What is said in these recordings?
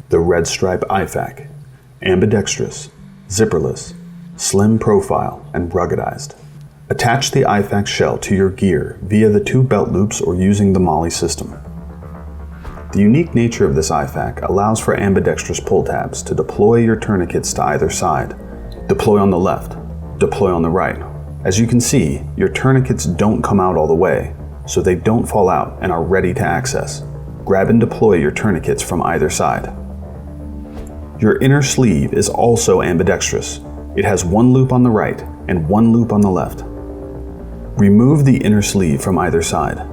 The Red Stripe IFAK, ambidextrous, zipperless, slim profile, and ruggedized. Attach the IFAK shell to your gear via the 2 belt loops or using the MOLLE system. The unique nature of this IFAK allows for ambidextrous pull tabs to deploy your tourniquets to either side. Deploy on the left, deploy on the right. As you can see, your tourniquets don't come out all the way, so they don't fall out and are ready to access. Grab and deploy your tourniquets from either side. Your inner sleeve is also ambidextrous. It has 1 loop on the right and 1 loop on the left. Remove the inner sleeve from either side.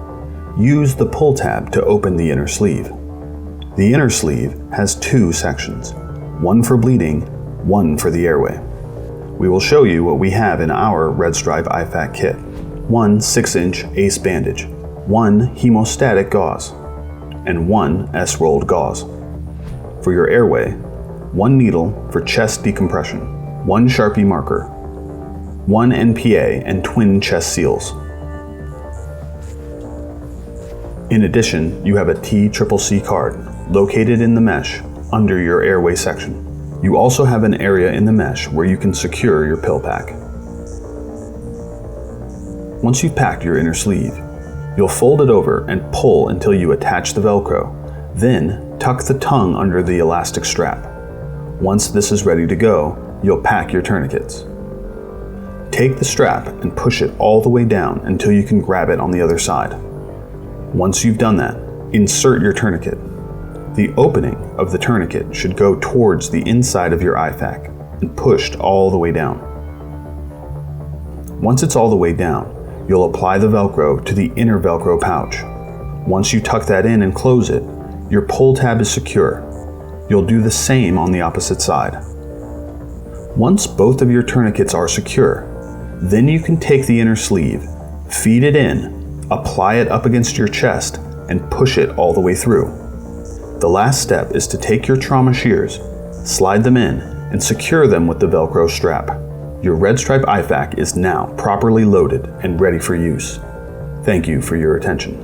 Use the pull tab to open the inner sleeve. The inner sleeve has 2 sections, 1 for bleeding, 1 for the airway. We will show you what we have in our Red Stripe IFAK kit. 1 6-inch ACE bandage, 1 hemostatic gauze, and 1 S-rolled gauze. For your airway, 1 needle for chest decompression, 1 Sharpie marker, 1 NPA and twin chest seals. In addition, you have a TCCC card located in the mesh under your airway section. You also have an area in the mesh where you can secure your pill pack. Once you've packed your inner sleeve, you'll fold it over and pull until you attach the Velcro. Then tuck the tongue under the elastic strap. Once this is ready to go, you'll pack your tourniquets. Take the strap and push it all the way down until you can grab it on the other side. Once you've done that, insert your tourniquet. The opening of the tourniquet should go towards the inside of your IFAK and pushed all the way down. Once it's all the way down, you'll apply the Velcro to the inner Velcro pouch. Once you tuck that in and close it, your pull tab is secure. You'll do the same on the opposite side. Once both of your tourniquets are secure, then you can take the inner sleeve, feed it in, apply it up against your chest, and push it all the way through. The last step is to take your trauma shears, slide them in, and secure them with the Velcro strap. Your Red Stripe IFAK is now properly loaded and ready for use. Thank you for your attention.